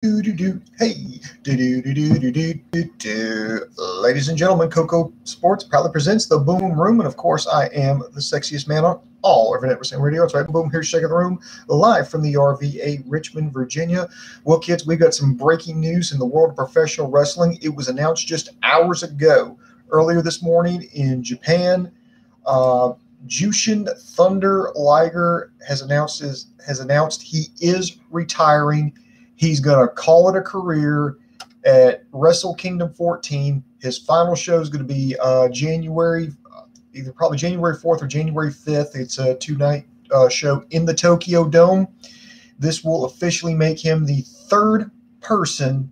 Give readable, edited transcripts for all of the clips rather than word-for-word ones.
Hey, ladies and gentlemen, Coco Sports proudly presents the Boom Room, and of course, I am the sexiest man on all Internet Wrestling Radio. That's right, Boom here, shaking the room, live from the RVA, Richmond, Virginia. Well, kids, we've got some breaking news in the world of professional wrestling. It was announced just hours ago, earlier this morning in Japan. Jushin Thunder Liger has announced he is retiring. He's going to call it a career at Wrestle Kingdom 14. His final show is going to be January 4th or January 5th. It's a two-night show in the Tokyo Dome. This will officially make him the third person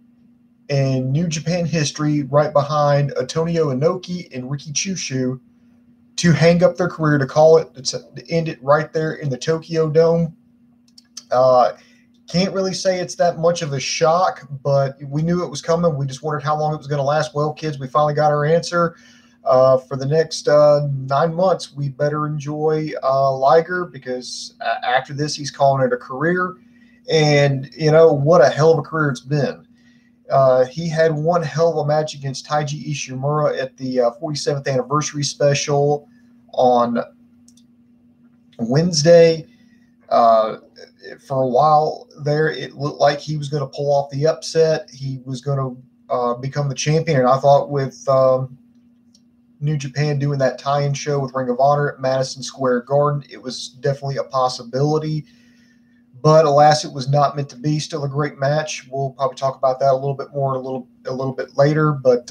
in New Japan history, right behind Antonio Inoki and Riki Choshu, to hang up their career, to end it right there in the Tokyo Dome. Can't really say it's that much of a shock, but we knew it was coming. We just wondered how long it was going to last. Well, kids, we finally got our answer. For the next 9 months, we better enjoy Liger, because after this, he's calling it a career. And, what a hell of a career it's been. He had one hell of a match against Taiji Ishimura at the 47th anniversary special on Wednesday. For a while there, it looked like he was going to pull off the upset. He was going to become the champion. And I thought with New Japan doing that tie-in show with Ring of Honor at Madison Square Garden, it was definitely a possibility. But alas, it was not meant to be. Still a great match. We'll probably talk about that a little bit more a little bit later. But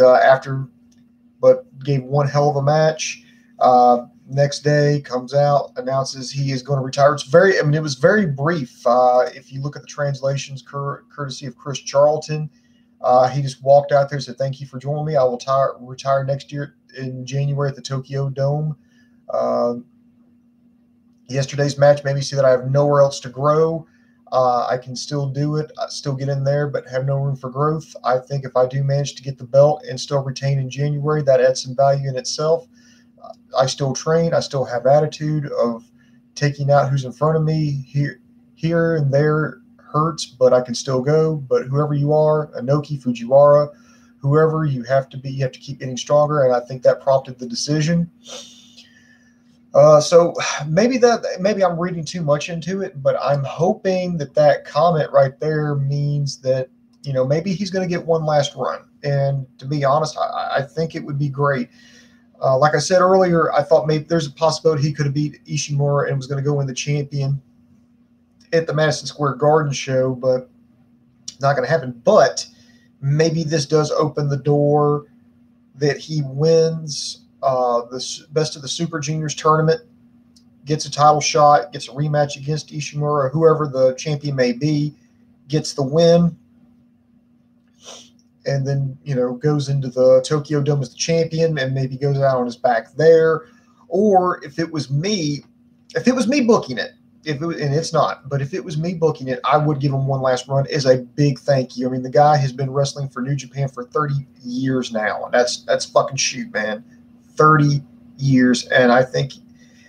gave one hell of a match. Next day comes out, announces he is going to retire. It was very brief. If you look at the translations, courtesy of Chris Charlton, he just walked out there and said, "Thank you for joining me. I will retire next year in January at the Tokyo Dome." Yesterday's match made me see that I have nowhere else to grow. I can still do it, still get in there, but have no room for growth. I think if I do manage to get the belt and still retain in January, that adds some value in itself. I still train. I still have attitude of taking out who's in front of me. Here and there hurts, but I can still go. But whoever you are, Inoki, Fujiwara, whoever you have to be, you have to keep getting stronger. And I think that prompted the decision. So maybe I'm reading too much into it, but I'm hoping that comment right there means that, maybe he's going to get one last run. And to be honest, I think it would be great. Like I said earlier, I thought maybe there's a possibility he could have beat Ishimura and was going to go win the champion at the Madison Square Garden show, but not going to happen. But maybe this does open the door that he wins the Best of the Super Juniors tournament, gets a title shot, gets a rematch against Ishimura, or whoever the champion may be, gets the win, and then, goes into the Tokyo Dome as the champion and maybe goes out on his back there. Or if it was me booking it, and it's not, but if it was me booking it, I would give him one last run as a big thank you. I mean, the guy has been wrestling for New Japan for 30 years now, and that's fucking shoot, man. 30 years. And I think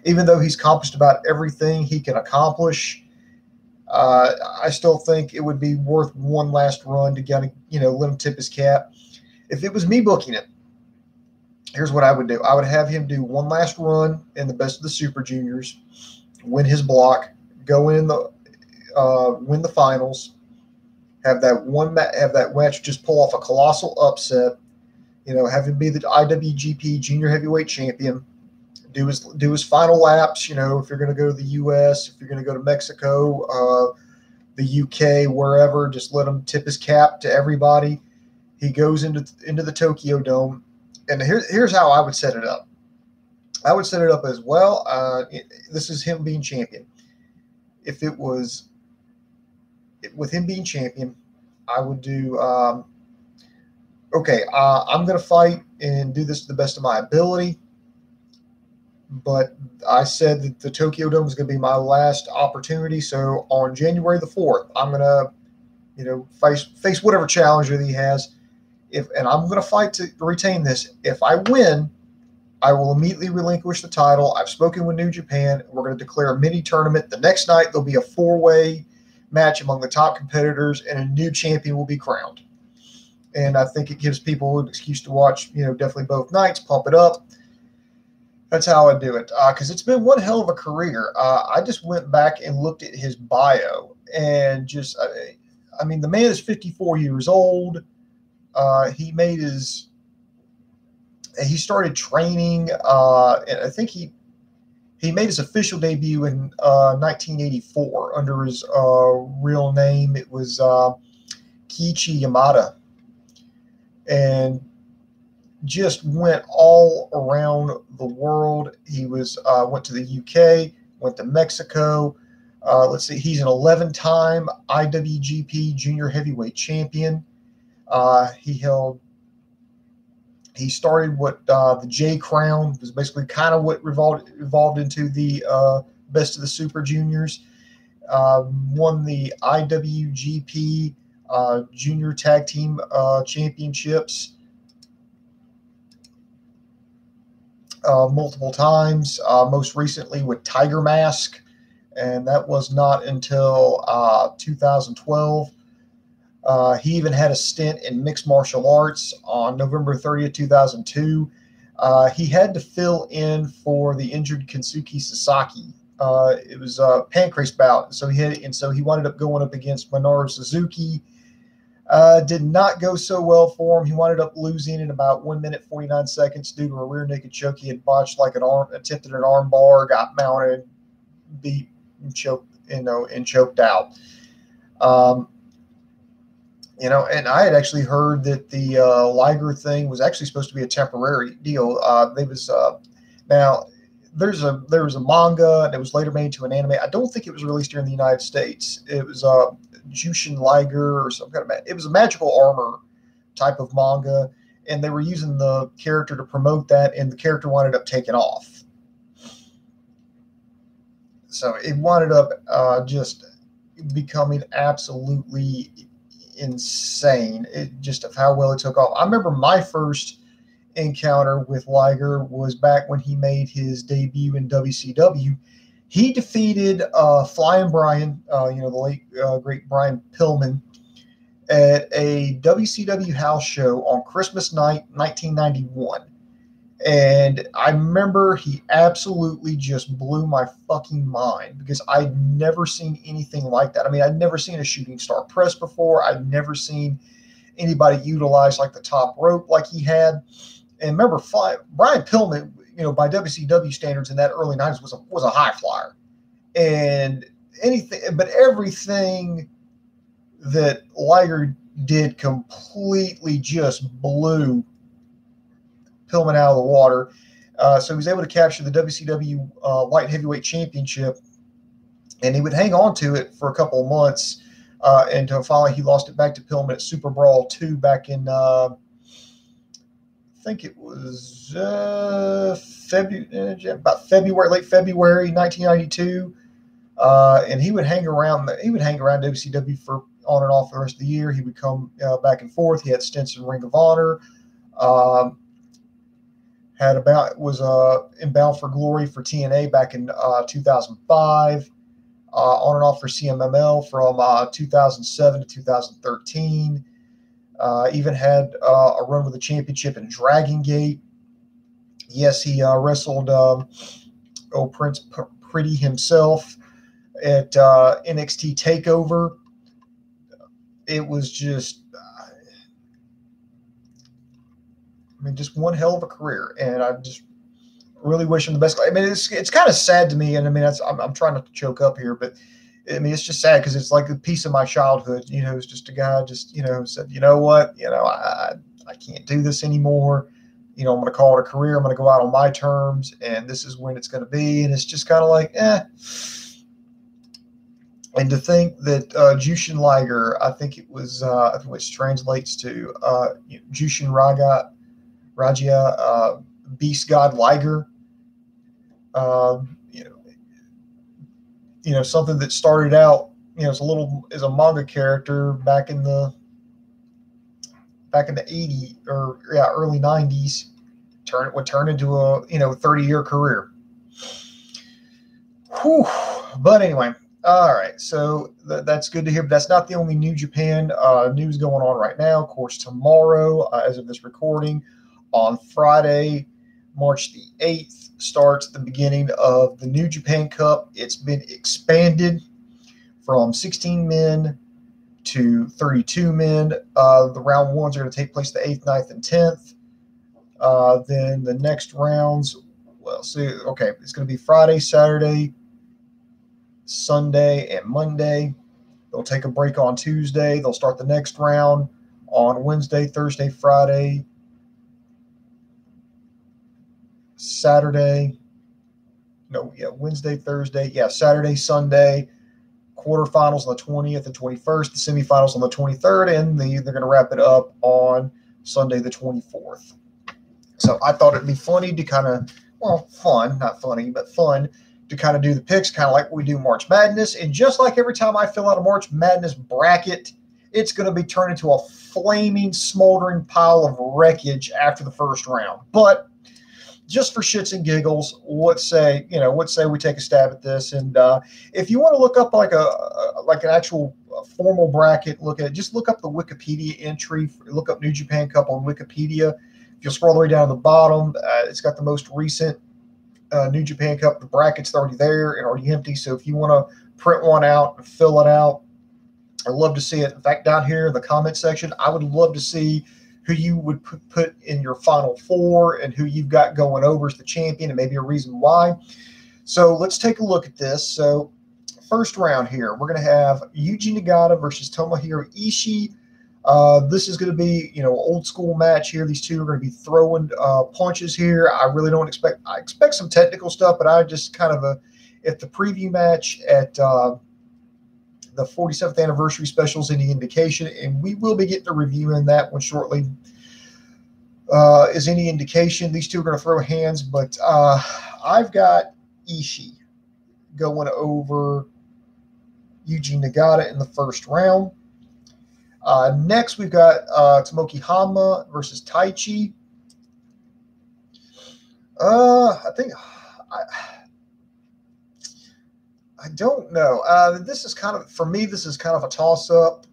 even though he's accomplished about everything he can accomplish, I still think it would be worth one last run to get, let him tip his cap. If it was me booking it, here's what I would do. I would have him do one last run in the Best of the Super Juniors, win his block, go in win the finals, have that match just pull off a colossal upset, have him be the IWGP Junior Heavyweight Champion, do his final laps, if you're going to go to the U.S., if you're going to go to Mexico, the U.K., wherever, just let him tip his cap to everybody. He goes into the Tokyo Dome, and here's how I would set it up. I would set it up as, well, this is him being champion. If it was with him being champion, I would do, I'm going to fight and do this to the best of my ability. But I said that the Tokyo Dome is going to be my last opportunity. So on January the 4th, I'm going to, face whatever challenger that he has. And I'm going to fight to retain this. If I win, I will immediately relinquish the title. I've spoken with New Japan. We're going to declare a mini tournament. The next night, there'll be a 4-way match among the top competitors, and a new champion will be crowned. And I think it gives people an excuse to watch, definitely both nights, pump it up. That's how I do it, because it's been one hell of a career. I just went back and looked at his bio, and the man is 54 years old. He started training, and I think he made his official debut in 1984 under his real name. It was Kiichi Yamada, and just went all around the world. He went to the UK, went to Mexico. Let's see, he's an 11-time IWGP Junior Heavyweight Champion. He started what the J Crown was, basically kind of what evolved into the Best of the Super Juniors. Won the IWGP Junior Tag Team Championships multiple times, most recently with Tiger Mask, and that was not until 2012. He even had a stint in mixed martial arts on November 30th, 2002. He had to fill in for the injured Kensuke Sasaki. It was a pancreas bout, so he wound up going up against Minoru Suzuki. Did not go so well for him. He wound up losing in about 1 minute 49 seconds due to a rear naked choke. He had botched attempted an arm bar, got mounted, beat, and choked, and choked out. And I had actually heard that the Liger thing was actually supposed to be a temporary deal. Now there was a manga and it was later made into an anime. I don't think it was released here in the United States. It was Jushin Liger or some kind of. It was a magical armor type of manga, and they were using the character to promote that, and the character wound up taking off. So it wound up just becoming absolutely insane, just of how well it took off. I remember my first encounter with Liger was back when he made his debut in WCW. He defeated Flying Brian, the late great Brian Pillman, at a WCW house show on Christmas night, 1991. And I remember he absolutely just blew my fucking mind because I'd never seen anything like that. I mean, I'd never seen a shooting star press before. I'd never seen anybody utilize like the top rope like he had. And remember, Brian Pillman, by WCW standards in that early 90s was a high flyer. And everything that Liger did completely just blew Pillman out of the water. So he was able to capture the WCW Light Heavyweight Championship, and he would hang on to it for a couple of months until finally he lost it back to Pillman at Super Brawl 2 back in, I think it was late February 1992. And he would hang around WCW for on and off the rest of the year. He would come back and forth. He had stints in Ring of Honor. Was in Bound for Glory for TNA back in 2005, on and off for CMML from 2007 to 2013. Even had a run with the championship in Dragon Gate. Yes, he wrestled Prince Pretty himself at NXT TakeOver. It was just just one hell of a career, and I just really wish him the best. I mean, it's kind of sad to me, and I mean, I'm trying not to choke up here, but I mean, it's just sad because it's like a piece of my childhood. It's just a guy said, you know what, I can't do this anymore. I'm going to call it a career. I'm going to go out on my terms, and this is when it's going to be. And it's just kind of like, And to think that Jushin Liger, I think it was, which translates to Jushin Raja, Beast God Liger. Something that started out, as a manga character back in the 80s or early 90s, would turn into a 30-year career. Whew. But anyway, All right, so that's good to hear. But that's not the only New Japan news going on right now. Of course, tomorrow, as of this recording, on Friday, March the 8th, starts the beginning of the New Japan Cup. It's been expanded from 16 men to 32 men. The round ones are going to take place the 8th, 9th, and 10th. Then the next rounds, well, see, okay, it's going to be Friday, Saturday, Sunday, and Monday. They'll take a break on Tuesday. They'll start the next round on Wednesday, Thursday, Friday, Saturday. No, yeah, Wednesday, Thursday. Yeah, Saturday, Sunday. Quarterfinals on the 20th and 21st. The semifinals on the 23rd, and they're going to wrap it up on Sunday, the 24th. So I thought it'd be funny to kind of, well, fun, not funny, but fun to kind of do the picks, kind of like we do March Madness. And just like every time I fill out a March Madness bracket, it's going to be turned into a flaming, smoldering pile of wreckage after the first round. But just for shits and giggles, let's say we take a stab at this. And if you want to look up like an actual formal bracket, look up the Wikipedia entry, look up New Japan Cup on Wikipedia. If you'll scroll all the way down to the bottom, it's got the most recent New Japan Cup. The bracket's already there and already empty. So if you want to print one out and fill it out, I'd love to see it. In fact, down here in the comment section, I would love to see who you would put in your Final Four and who you've got going over as the champion and maybe a reason why. So let's take a look at this. So first round here, we're going to have Yuji Nagata versus Tomohiro Ishii. This is going to be, old school match here. These two are going to be throwing punches here. I really don't expect. I expect some technical stuff, but I just kind of if the preview match at the 47th anniversary specials any indication, and we will be getting a review in that one shortly. Is any indication these two are going to throw hands, but I've got Ishii going over Yuji Nagata in the first round. Next, we've got Tomoki Hanma versus Taichi. I think I don't know. This is kind of a toss-up,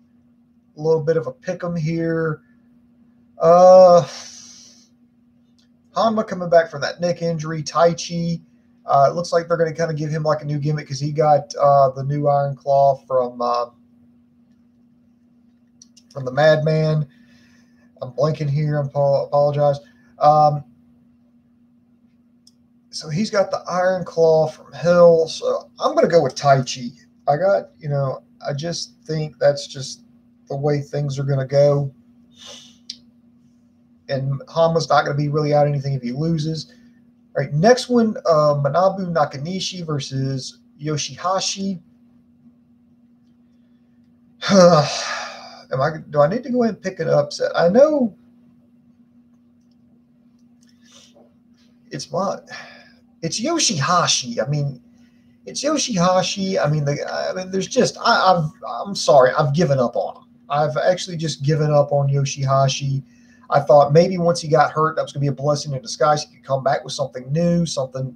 a little bit of a pick-em here. Hanma coming back from that neck injury. Taichi, it looks like they're going to kind of give him like a new gimmick because he got the new Iron Claw from the Madman. I'm blanking here. I apologize. So he's got the Iron Claw from Hell. So I'm going to go with Taichi. I just think that's just the way things are going to go. And Hanma's not going to be really out anything if he loses. All right, next one, Manabu Nakanishi versus Yoshihashi. Do I need to go ahead and pick an upset? I know it's Yoshihashi. It's Yoshihashi. There's just I'm sorry, I've given up on him. I've actually just given up on Yoshihashi. I thought maybe once he got hurt, that was going to be a blessing in disguise. He could come back with something new,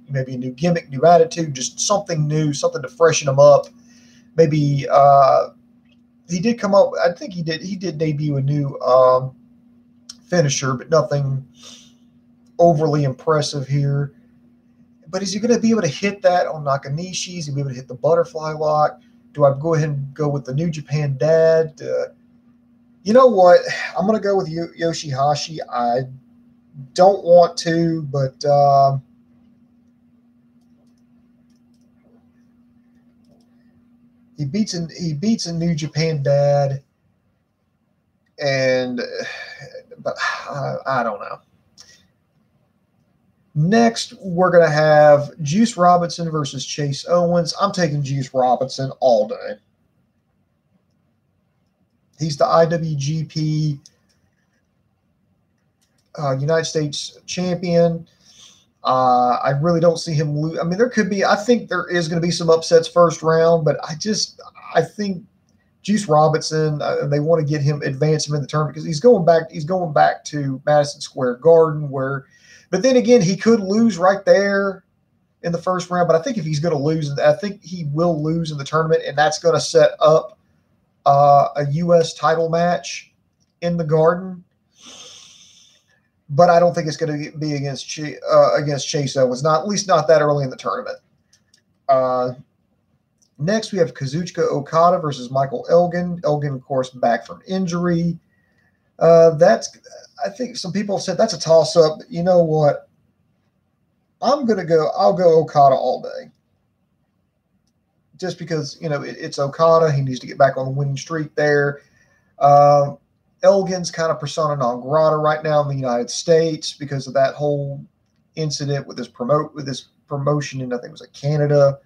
maybe a new gimmick, new attitude, just something new, something to freshen him up. Maybe he did come up. I think he did debut a new finisher, but nothing overly impressive here. But is he going to be able to hit that on Nakanishi? Is he going to be able to hit the butterfly lock? Do I go ahead and go with the New Japan Dad? You know what? I'm going to go with Yoshihashi. I don't want to, but he beats a New Japan Dad, but I don't know. Next, we're going to have Juice Robinson versus Chase Owens. I'm taking Juice Robinson all day. He's the IWGP United States champion. I really don't see him lose. I think there is going to be some upsets first round, but I think Juice Robinson, they want to get him, advance him in the tournament because he's going back to Madison Square Garden but then again, he could lose right there in the first round, but I think if he's going to lose, I think he will lose in the tournament, and that's going to set up a U.S. title match in the Garden. But I don't think it's going to be against Chase Owens, at least not that early in the tournament. Next, we have Kazuchika Okada versus Michael Elgin. Elgin, of course, back from injury. I think some people have said that's a toss-up. But you know what? I'll go Okada all day. Just because, it's Okada. He needs to get back on the winning streak there. Elgin's kind of persona non grata right now in the United States because of that whole incident with his promotion in, I think it was Canada.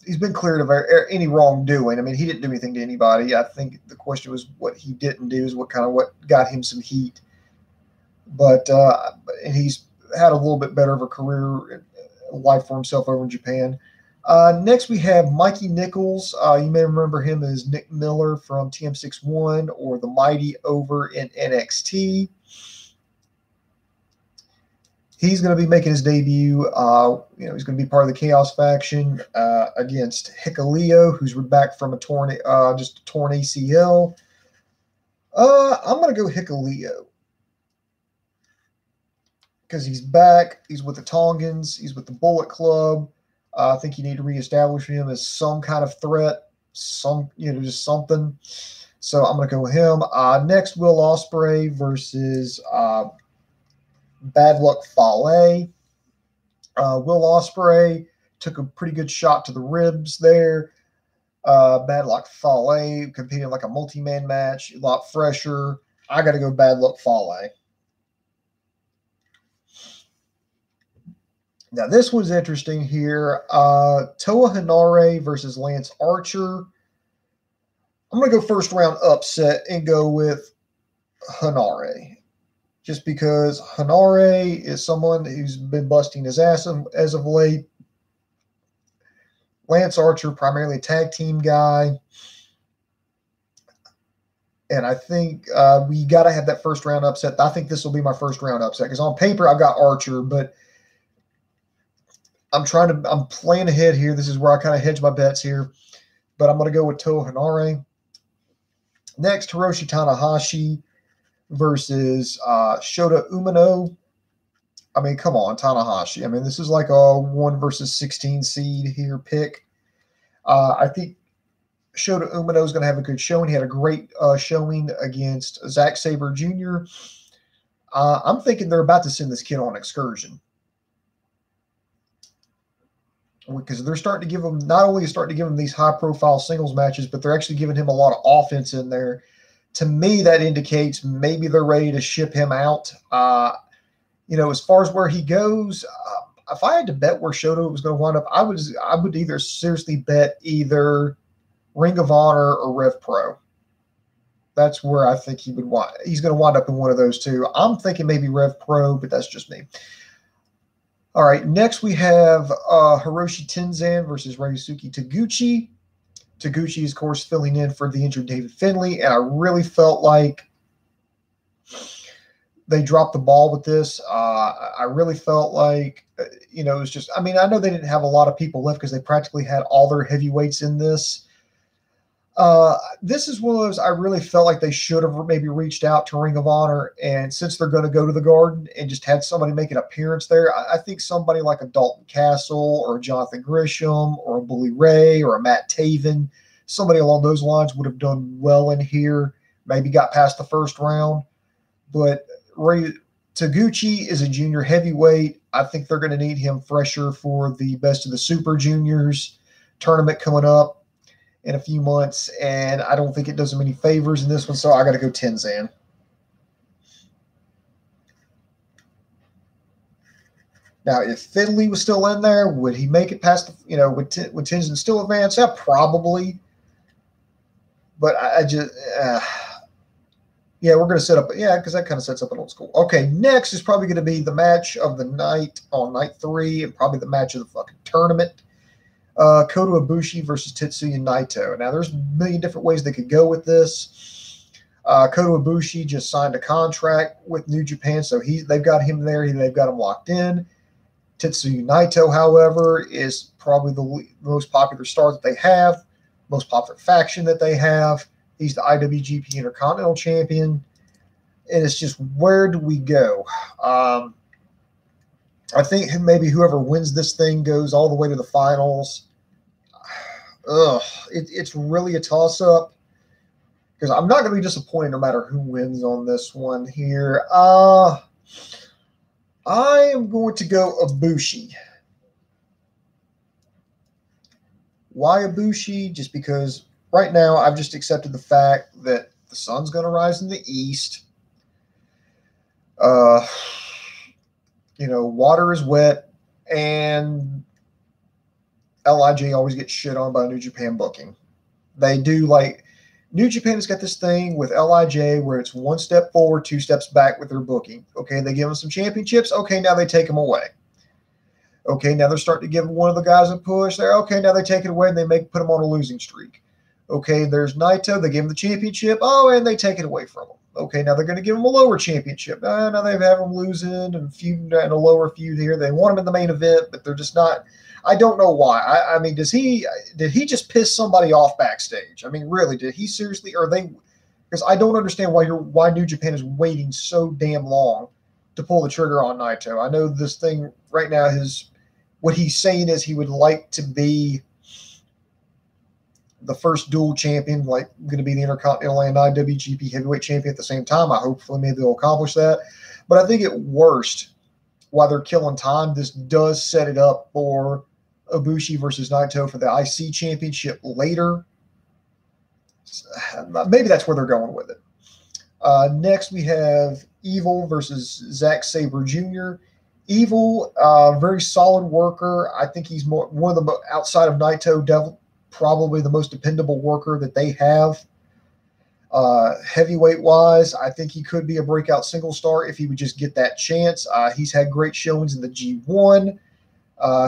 He's been cleared of any wrongdoing. I mean, he didn't do anything to anybody. I think the question was what he didn't do is what got him some heat. But he's had a little bit better of a career life for himself over in Japan. Next, we have Mikey Nichols. You may remember him as Nick Miller from TM61 or the Mighty over in NXT. He's going to be making his debut. He's going to be part of the Chaos faction against Hikuleo, who's back from a torn ACL. I'm going to go Hikuleo because he's back. He's with the Tongans. He's with the Bullet Club. I think you need to reestablish him as some kind of threat, just something. So I'm going to go with him. Next, Will Ospreay versus Bad Luck Fale. Will Ospreay took a pretty good shot to the ribs there. Bad Luck Fale competing like a multi-man match, a lot fresher. I got to go Bad Luck Fale. Now, this was interesting here. Toa Henare versus Lance Archer. I'm going to go first round upset and go with Henare. Just because Henare is someone who's been busting his ass as of late. Lance Archer, primarily a tag team guy. And I think we got to have that first round upset. I think this will be my first round upset because on paper I've got Archer, but I'm playing ahead here. This is where I kind of hedge my bets here. But I'm going to go with Toa Henare. Next, Hiroshi Tanahashi versus Shota Umino. I mean, come on, Tanahashi. I mean, this is like a 1 versus 16 seed here pick. I think Shota Umino is going to have a good showing. He had a great showing against Zack Sabre Jr. I'm thinking they're about to send this kid on excursion. Because they're starting to give him, not only starting to give him these high-profile singles matches, but they're actually giving him a lot of offense in there. To me, that indicates maybe they're ready to ship him out. As far as where he goes, if I had to bet where Shota was going to wind up, I would either seriously bet either Ring of Honor or Rev Pro. That's where I think he's going to wind up in one of those two. I'm thinking maybe Rev Pro, but that's just me. All right, next we have Hiroshi Tenzan versus Ryusuke Taguchi. Taguchi is, of course, filling in for the injured David Finlay, and I really felt like they dropped the ball with this. I really felt like, it was just, I mean, I know they didn't have a lot of people left because they practically had all their heavyweights in this. This is one of those I really felt like they should have maybe reached out to Ring of Honor, and since they're going to go to the Garden and just had somebody make an appearance there, I think somebody like a Dalton Castle or a Jonathan Grisham or a Bully Ray or a Matt Taven, somebody along those lines would have done well in here, maybe got past the first round. But Taguchi is a junior heavyweight. I think they're going to need him fresher for the Best of the Super Juniors tournament coming up in a few months, and I don't think it does him any favors in this one, so I got to go Tenzan. Now, if Finlay was still in there, would he make it past the, would Tenzan still advance? Yeah, probably. But I just, we're going to set up, because that kind of sets up an old school. Okay, next is probably going to be the match of the night on night 3, and probably the match of the fucking tournament. Kota Ibushi versus Tetsuya Naito. Now, there's a million different ways they could go with this. Kota Ibushi just signed a contract with New Japan, so they've got him there. They've got him locked in. Tetsuya Naito, however, is probably the most popular star that they have, most popular faction that they have. He's the IWGP Intercontinental Champion. And it's just, where do we go? I think maybe whoever wins this thing goes all the way to the finals. It's really a toss-up, because I'm not going to be disappointed no matter who wins on this one here. I am going to go Ibushi. Why Ibushi? Just because right now I've just accepted the fact that the sun's going to rise in the east. Water is wet, and LIJ always gets shit on by New Japan booking. They do, like, New Japan has got this thing with LIJ where it's one step forward, two steps back with their booking. Okay, they give them some championships. Okay, now they take them away. Okay, now they're starting to give one of the guys a push there. Okay, now they take it away and they put him on a losing streak. Okay, there's Naito. They give him the championship. Oh, and they take it away from him. Okay, now they're going to give him a lower championship. Now they have him losing and feuding and a lower feud here. They want him in the main event, but they're just not. I don't know why. I mean, did he just piss somebody off backstage? I mean, really, did he seriously? Or they? Because I don't understand why New Japan is waiting so damn long to pull the trigger on Naito. I know this thing right now what he's saying is he would like to be the first dual champion, like going to be the Intercontinental and IWGP Heavyweight Champion at the same time. Hopefully maybe they'll accomplish that. But I think at worst, while they're killing time, this does set it up for Ibushi versus Naito for the IC Championship later. Maybe that's where they're going with it. Next, we have Evil versus Zack Sabre Jr. Evil, very solid worker. I think he's one of the, outside of Naito, probably the most dependable worker that they have. Heavyweight wise, I think he could be a breakout single star if he would just get that chance. He's had great showings in the G1.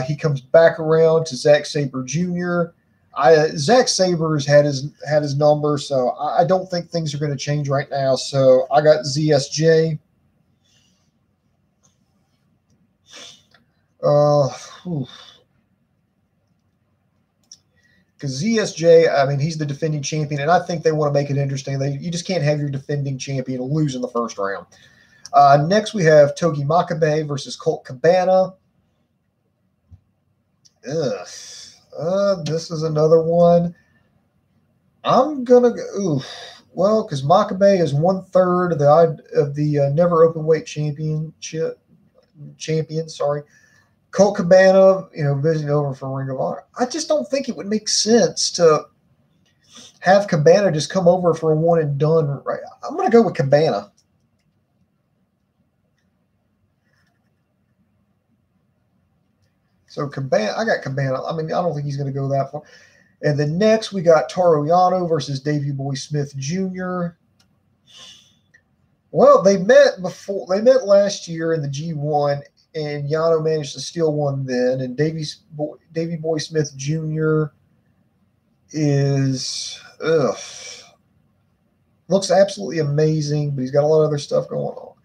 He comes back around to Zack Sabre Jr. Zack Sabre's had his number, so I don't think things are going to change right now. So I got ZSJ. Because ZSJ, I mean, he's the defending champion, and I think they want to make it interesting. You just can't have your defending champion lose in the first round. Next, we have Togi Makabe versus Colt Cabana. This is another one. I'm gonna go. Because Makabe is 1/3 of the never open weight champion. Sorry. Colt Cabana, visiting over for Ring of Honor. I just don't think it would make sense to have Cabana just come over for a one and done. Right? I'm going to go with Cabana. So Cabana, I got Cabana. I mean, I don't think he's going to go that far. And then next we got Toru Yano versus Davey Boy Smith Jr. Well, they met last year in the G1. And Yano managed to steal one then. And Davey Boy Smith Jr. looks absolutely amazing, but he's got a lot of other stuff going on.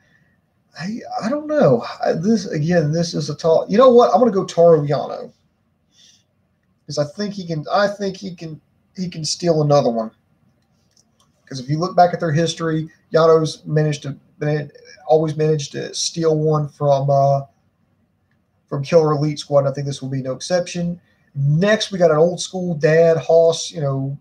I don't know. This is a talk. You know what? I'm going to go Toru Yano because I think he can steal another one. Because if you look back at their history, Yano's always managed to steal one from Killer Elite Squad, and I think this will be no exception. Next, we got an old school dad Hoss,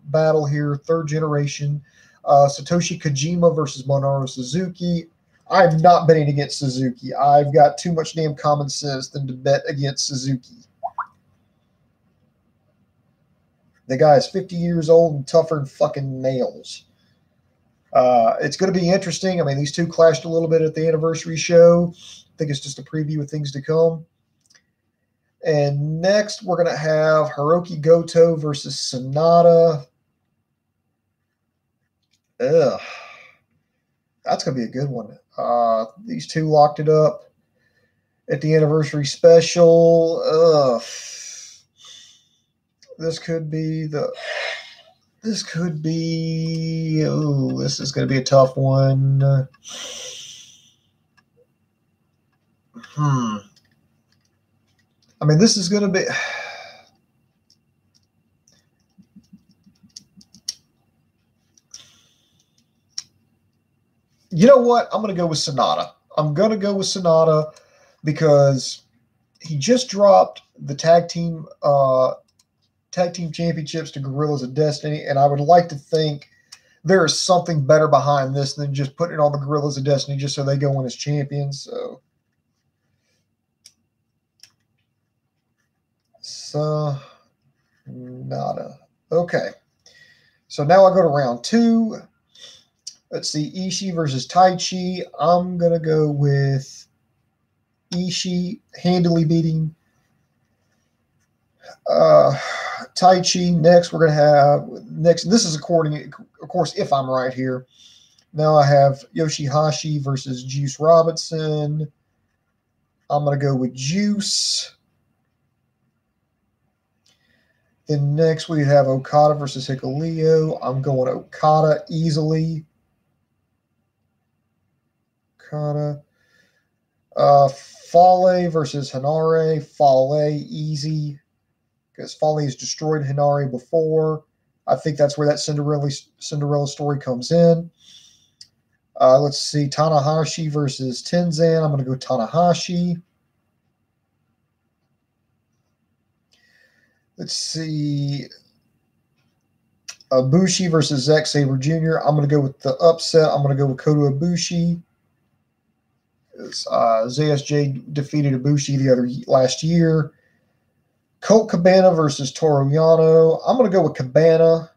battle here, third generation. Satoshi Kojima versus Minoru Suzuki. I'm not betting against Suzuki. I've got too much damn common sense than to bet against Suzuki. The guy is 50 years old and tougher than fucking nails. It's going to be interesting. I mean, these two clashed a little bit at the anniversary show. I think it's just a preview of things to come. And next, we're going to have Hiroki Goto versus Sonata. That's going to be a good one. These two locked it up at the anniversary special. This is going to be a tough one. I mean, this is going to be. You know what? I'm going to go with Sonata. I'm going to go with Sonata because he just dropped the tag team championships to Gorillas of Destiny, and I would like to think there is something better behind this than just putting it on the Gorillas of Destiny just so they go in as champions. So nada. Okay. So now I go to round 2. Let's see, Ishii versus Taichi. I'm going to go with Ishii handily beating Taichi. Next, we're going to have this is according, of course, if I'm right here. Now I have Yoshihashi versus Juice Robinson. I'm going to go with Juice. Then next we have Okada versus Hikuleo. I'm going Okada easily. Okada. Fale versus Hinare. Fale easy. Because Fale has destroyed Hinare before. I think that's where that Cinderella story comes in. Let's see. Tanahashi versus Tenzan. I'm going to go Tanahashi. Let's see. Ibushi versus Zack Sabre Jr. I'm going to go with the upset. I'm going to go with Kota Ibushi. ZSJ defeated Ibushi last year. Colt Cabana versus Toru Yano. I'm going to go with Cabana.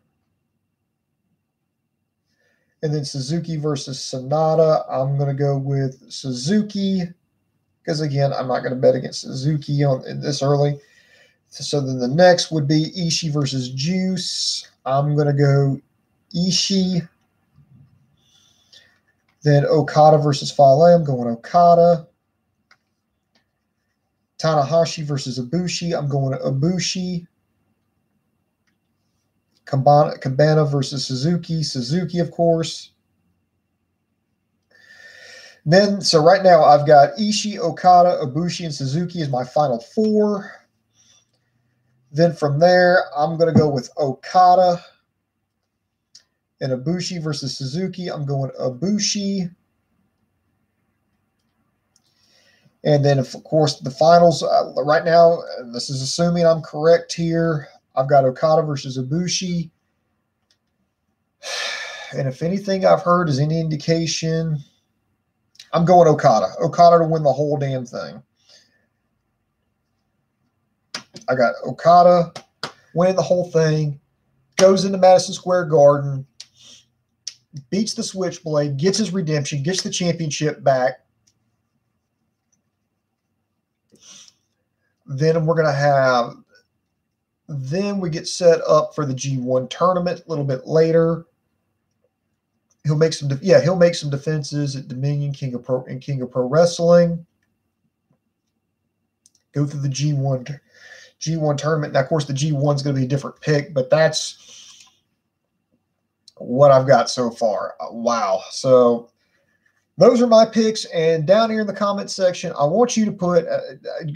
And then Suzuki versus Sonata. I'm going to go with Suzuki. Because, again, I'm not going to bet against Suzuki in this early. So then the next would be Ishii versus Juice. I'm going to go Ishii. Then Okada versus Fale. I'm going Okada. Tanahashi versus Ibushi. I'm going Ibushi. Cabana versus Suzuki. Suzuki, of course. Then, so right now I've got Ishii, Okada, Ibushi, and Suzuki as my final 4. Then from there, I'm going to go with Okada and Ibushi versus Suzuki. I'm going Ibushi. And then, of course, the finals right now, this is assuming I'm correct here. I've got Okada versus Ibushi. And if anything I've heard is any indication, I'm going Okada. Okada to win the whole damn thing. I got Okada winning the whole thing, goes into Madison Square Garden, beats the Switchblade, gets his redemption, gets the championship back. Then we're going to have, then we get set up for the G1 tournament a little bit later. He'll make some defenses at Dominion, King of Pro Wrestling. Go through the G1 tournament. Now, of course, the G1 is going to be a different pick, but that's what I've got so far. Wow. So those are my picks. And down here in the comment section, I want you to put,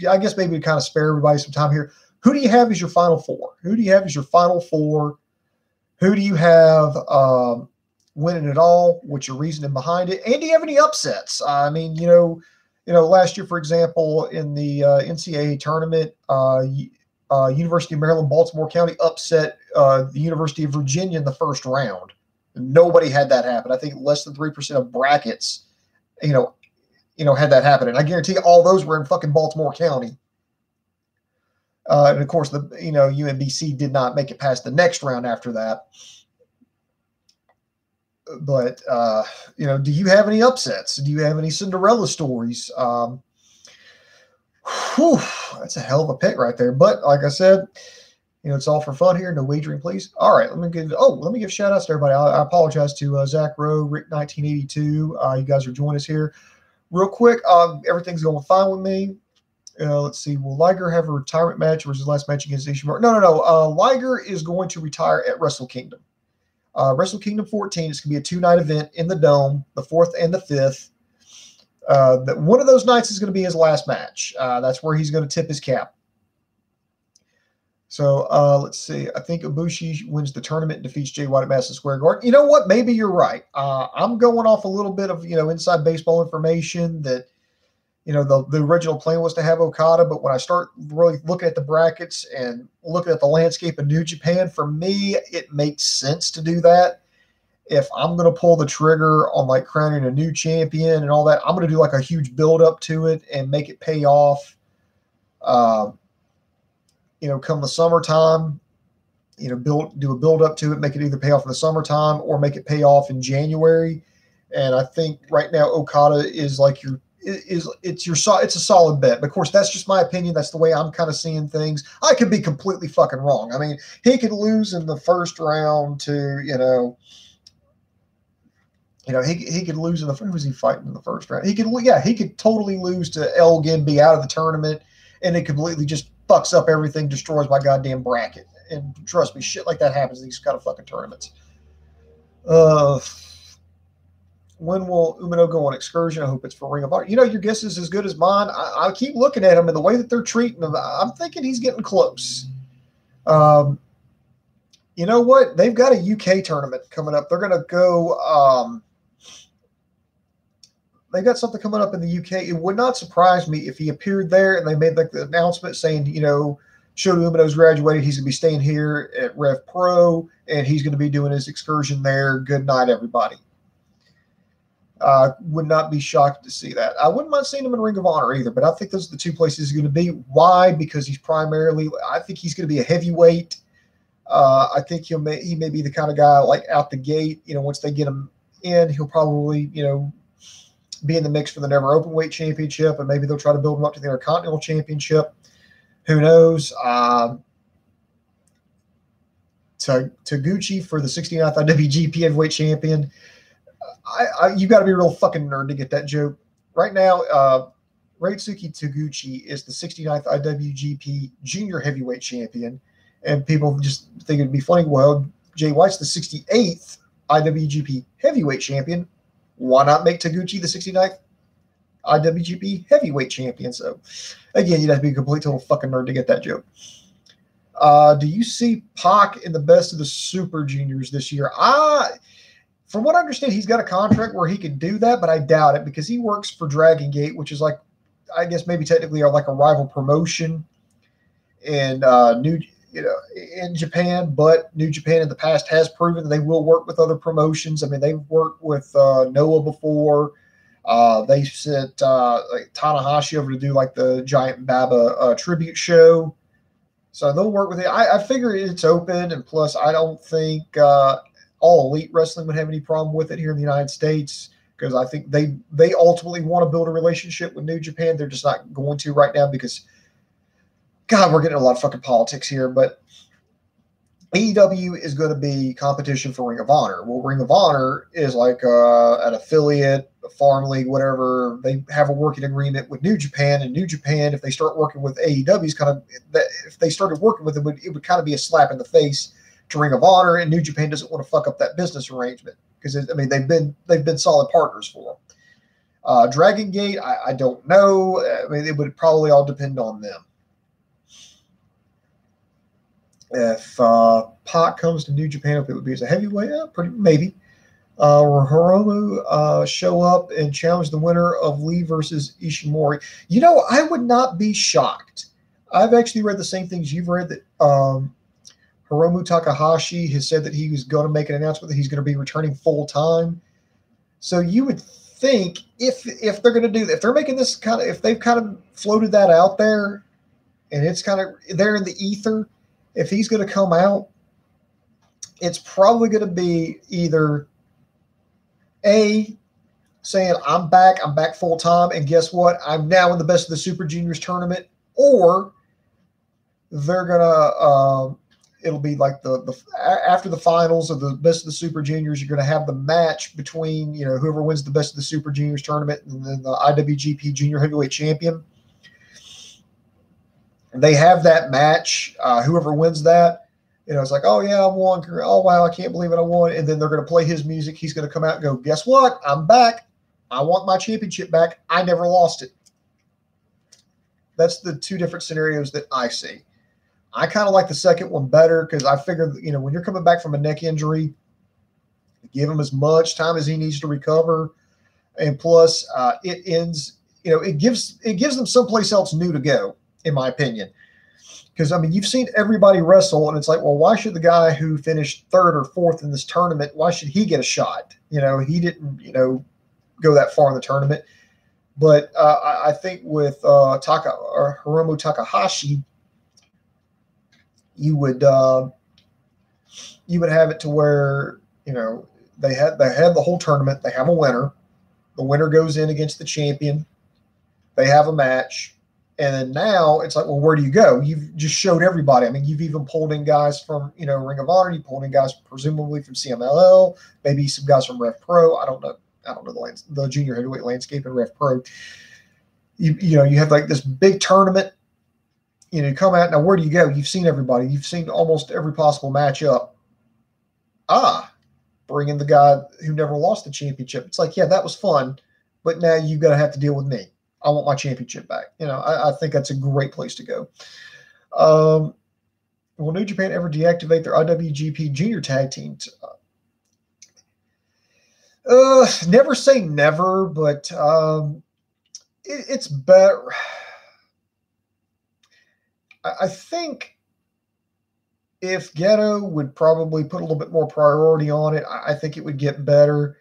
I guess maybe to kind of spare everybody some time here, who do you have as your final 4? Who do you have as your final 4? Who do you have winning it all? What's your reasoning behind it? And do you have any upsets? I mean, last year, for example, in the NCAA tournament, University of Maryland, Baltimore County upset the University of Virginia in the first round. Nobody had that happen. I think less than 3% of brackets, had that happen. And I guarantee you all those were in fucking Baltimore County. And of course, UMBC did not make it past the next round after that. But, do you have any upsets? Do you have any Cinderella stories? That's a hell of a pick right there. But like I said, it's all for fun here. No wagering, please. All right, let me give shout outs to everybody. I apologize to Zach Rowe, Rick 1982. You guys are joining us here. Real quick, everything's going fine with me. Let's see. Will Liger have a retirement match or was his last match against Ishimura? No. Liger is going to retire at Wrestle Kingdom. Wrestle Kingdom 14 is going to be a 2-night event in the Dome, the 4th and the 5th. One of those nights is going to be his last match. That's where he's going to tip his cap. So let's see. I think Ibushi wins the tournament and defeats Jay White at Madison Square Garden. You know what? Maybe you're right. I'm going off a little bit of inside baseball information that the original plan was to have Okada, but when I start really looking at the brackets and looking at the landscape of New Japan, for me, it makes sense to do that. If I'm going to pull the trigger on like crowning a new champion and all that, I'm going to do like a huge build up to it and make it pay off. Come the summertime, do a build up to it, make it either pay off in the summertime or make it pay off in January. And I think right now Okada is like it's a solid bet. But of course, that's just my opinion. That's the way I'm kind of seeing things. I could be completely fucking wrong. I mean, he could lose in the first round to, he could lose in the, who was he fighting in the first round? He could totally lose to Elgin, be out of the tournament, and it completely just fucks up everything, destroys my goddamn bracket. And trust me, shit like that happens in these kind of fucking tournaments. When will Umino go on excursion? I hope it's for Ring of Honor. Your guess is as good as mine. I keep looking at him and the way that they're treating him. I'm thinking he's getting close. You know what? They've got a UK tournament coming up. They're going to go. They got something coming up in the UK. It would not surprise me if he appeared there and they made like the announcement saying, Shota Umino's graduated. He's going to be staying here at Rev Pro and he's going to be doing his excursion there. Good night, everybody. Would not be shocked to see that. I wouldn't mind seeing him in Ring of Honor either, but I think those are the two places he's going to be. Why? Because I think he's going to be a heavyweight. I think he may be the kind of guy like out the gate, once they get him in, he'll probably, be in the mix for the Never Openweight Championship, and maybe they'll try to build him up to the Intercontinental Championship. Who knows? Taguchi for the 69th IWGP Heavyweight Champion. You got to be a real fucking nerd to get that joke. Right now, Reitsuki Taguchi is the 69th IWGP Junior Heavyweight Champion, and people just think it'd be funny. Well, Jay White's the 68th IWGP Heavyweight Champion. Why not make Taguchi the 69th IWGP Heavyweight Champion? So, again, you'd have to be a complete total fucking nerd to get that joke. Do you see Pac in the best of the Super Juniors this year? From what I understand, he's got a contract where he can do that, but I doubt it because he works for Dragon Gate, which is like, I guess maybe technically like a rival promotion in in Japan. But New Japan in the past has proven that they will work with other promotions. I mean, they've worked with Noah before. They sent like Tanahashi over to do like the Giant Baba tribute show. So they'll work with it. I figure it's open, and plus I don't think All Elite Wrestling would have any problem with it here in the United States because I think they ultimately want to build a relationship with New Japan. They're just not going to right now because, God, we're getting a lot of fucking politics here. But AEW is going to be competition for Ring of Honor. Well, Ring of Honor is like an affiliate, a farm league, whatever. They have a working agreement with New Japan, and New Japan, if they start working with AEW, if they started working with them, it would kind of be a slap in the face to Ring of Honor, and New Japan doesn't want to fuck up that business arrangement because they've been solid partners for them. Dragon Gate, I don't know. I mean, it would probably all depend on them. If Pac comes to New Japan, if it would be as a heavyweight, maybe. Or Hiromu show up and challenge the winner of Lee versus Ishimori. I would not be shocked. I've actually read the same things you've read, that Hiromu Takahashi has said that he was going to make an announcement that he's going to be returning full time. So you would think if they're going to do that, if they're making this if they've kind of floated that out there and it's kind of there in the ether, if he's going to come out, it's probably going to be either A, saying I'm back full time, and guess what? I'm now in the Best of the Super Juniors tournament, or they're gonna it'll be like the after the finals of the Best of the Super Juniors, you're gonna have the match between whoever wins the Best of the Super Juniors tournament and then the IWGP Junior Heavyweight Champion. They have that match. Whoever wins that, it's like, oh yeah, I won. Oh wow, I can't believe it, I won. And then they're going to play his music. He's going to come out and go, guess what? I'm back. I want my championship back. I never lost it. That's the two different scenarios that I see. I kind of like the second one better because I figured, when you're coming back from a neck injury, give him as much time as he needs to recover. And plus, it ends, it gives them someplace else new to go, in my opinion. Because, you've seen everybody wrestle, and it's like, well, why should the guy who finished third or fourth in this tournament, why should he get a shot? He didn't, go that far in the tournament. But I think with Hiromu Takahashi, you would have it to where, they had the whole tournament. They have a winner. The winner goes in against the champion. They have a match. And then now it's like, well, where do you go? You've just showed everybody. You've even pulled in guys from, Ring of Honor. You pulled in guys presumably from CMLL, maybe some guys from Rev Pro. I don't know the junior heavyweight landscape in Rev Pro. You have like this big tournament. You come out. Now, where do you go? You've seen everybody. You've seen almost every possible matchup. Bring in the guy who never lost the championship. It's like, yeah, that was fun, but now you've got to have to deal with me. I want my championship back. I think that's a great place to go. Will New Japan ever deactivate their IWGP Junior Tag Teams? Never say never, but it's better. I think if Ghetto would probably put a little bit more priority on it, I think it would get better.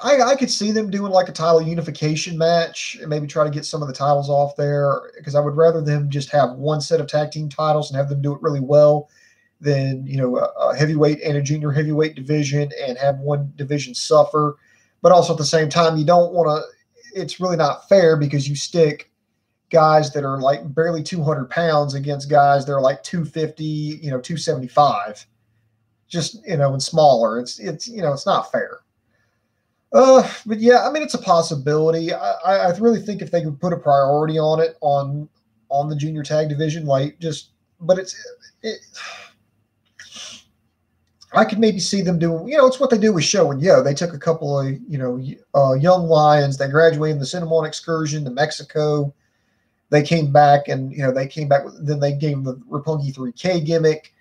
I could see them doing like a title unification match and maybe try to get some of the titles off there, because I would rather them just have one set of tag team titles and have them do it really well than, a heavyweight and a junior heavyweight division and have one division suffer. But also at the same time, you don't want to – it's really not fair because you stick guys that are like barely 200 pounds against guys that are like 250, 275, just, and smaller. It's not fair. But yeah, it's a possibility. I really think if they could put a priority on it on the junior tag division, but I could maybe see them doing, it's what they do with Show and Yo. They took a couple of, young lions. They graduated in the Cinnamon excursion to Mexico. They came back and, then they gave them the Roppongi 3K gimmick.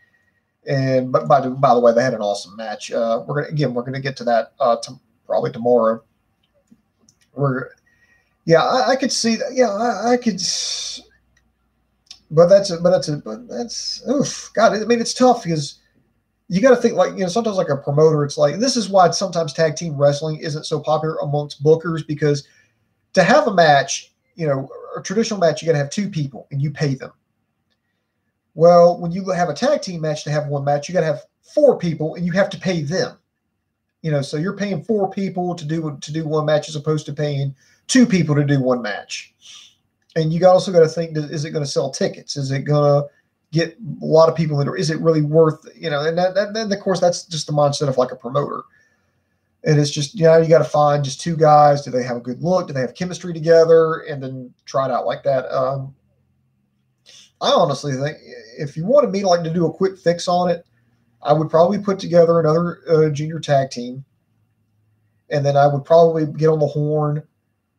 And, but by the way, they had an awesome match. We're going to get to that, probably tomorrow. I could see that. Yeah, I could. But that's oof, God. It's tough because you got to think like, sometimes like a promoter, it's like, this is why sometimes tag team wrestling isn't so popular amongst bookers, because to have a match, a traditional match, you got to have two people and you pay them. Well, when you have a tag team match to have one match, you got to have four people and you have to pay them. So you're paying four people to do one match as opposed to paying two people to do one match. And you also got to think, is it going to sell tickets? Is it going to get a lot of people is it really worth, and then of course that's just the mindset of like a promoter. And it's just, you got to find just two guys. Do they have a good look? Do they have chemistry together? And then try it out like that. I honestly think if you wanted me to do a quick fix on it, I would probably put together another junior tag team, and then I would probably get on the horn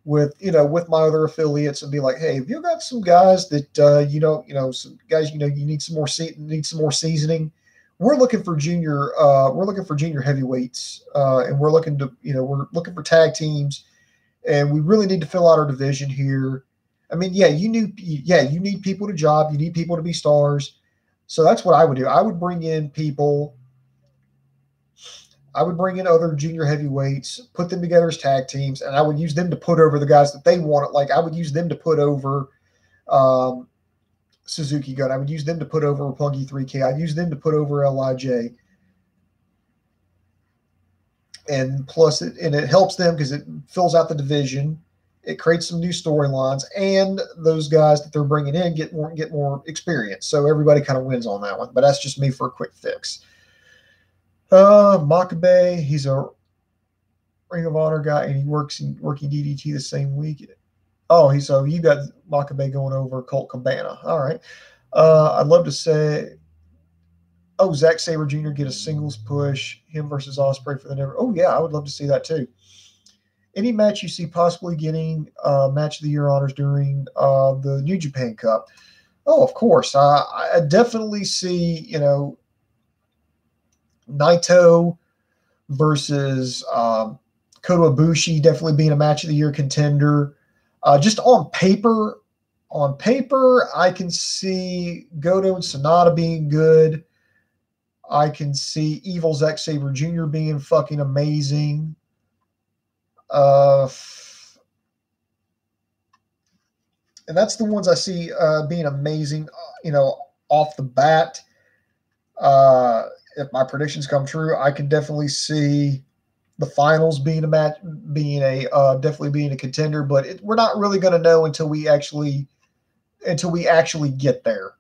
with my other affiliates and be like, hey, have you got some guys that some guys you need some more seasoning? We're looking for junior heavyweights, and we're looking for tag teams, and we really need to fill out our division here. You need people to job, you need people to be stars. So that's what I would do. I would bring in people. I would bring in other junior heavyweights, put them together as tag teams, and I would use them to put over the guys that they wanted. Like I would use them to put over Suzuki Gun. I would use them to put over Roppongi 3K. I'd use them to put over LIJ. And plus, it helps them because it fills out the division. It creates some new storylines, and those guys that they're bringing in get more experience. So everybody kind of wins on that one. But that's just me for a quick fix. Makabe, he's a Ring of Honor guy, and he working DDT the same week. Oh, you got Makabe going over Colt Cabana. All right. I'd love to say, Zack Sabre Jr. get a singles push, him versus Ospreay for the never. Oh yeah, I would love to see that too. Any match you see possibly getting match of the year honors during the New Japan Cup? Oh, of course. I definitely see, Naito versus Kota Ibushi definitely being a match of the year contender. Just on paper, I can see Goto and Sonata being good. I can see Evil Zack Sabre Jr. being fucking amazing. And that's the ones I see being amazing, off the bat. If my predictions come true, I can definitely see the finals being a match, definitely being a contender. But we're not really going to know until we actually get there.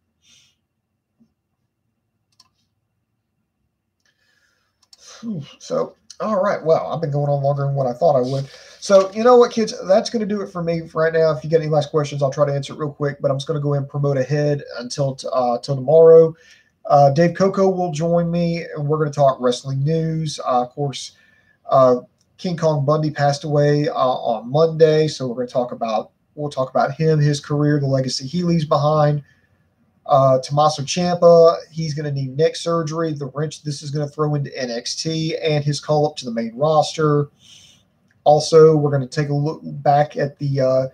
So, all right. Well, I've been going on longer than what I thought I would. So, you know what, kids? That's going to do it for me for right now. If you get any last questions, I'll try to answer it real quick. But I'm just going to go ahead and promote ahead until tomorrow. Dave Coco will join me, and we're going to talk wrestling news. Of course, King Kong Bundy passed away on Monday, so we'll talk about him, his career, the legacy he leaves behind. Tommaso Ciampa, he's going to need neck surgery. The wrench this is going to throw into NXT and his call up to the main roster. Also, we're going to take a look back at the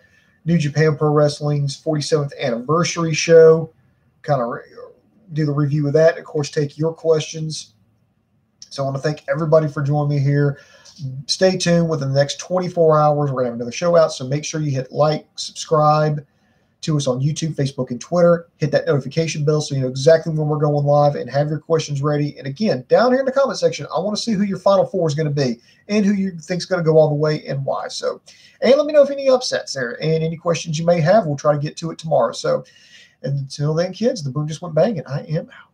New Japan Pro Wrestling's 47th anniversary show, kind of do the review of that, and of course, take your questions. So I want to thank everybody for joining me here. Stay tuned. Within the next 24 hours, we're going to have another show out, so make sure you hit like, subscribe to us on YouTube, Facebook, and Twitter. Hit that notification bell so you know exactly when we're going live, and have your questions ready. And again, down here in the comment section, I want to see who your Final Four is going to be and who you think is going to go all the way and why. So, and let me know if any upsets there and any questions you may have. We'll try to get to it tomorrow. So, until then, kids, the boom just went banging. I am out.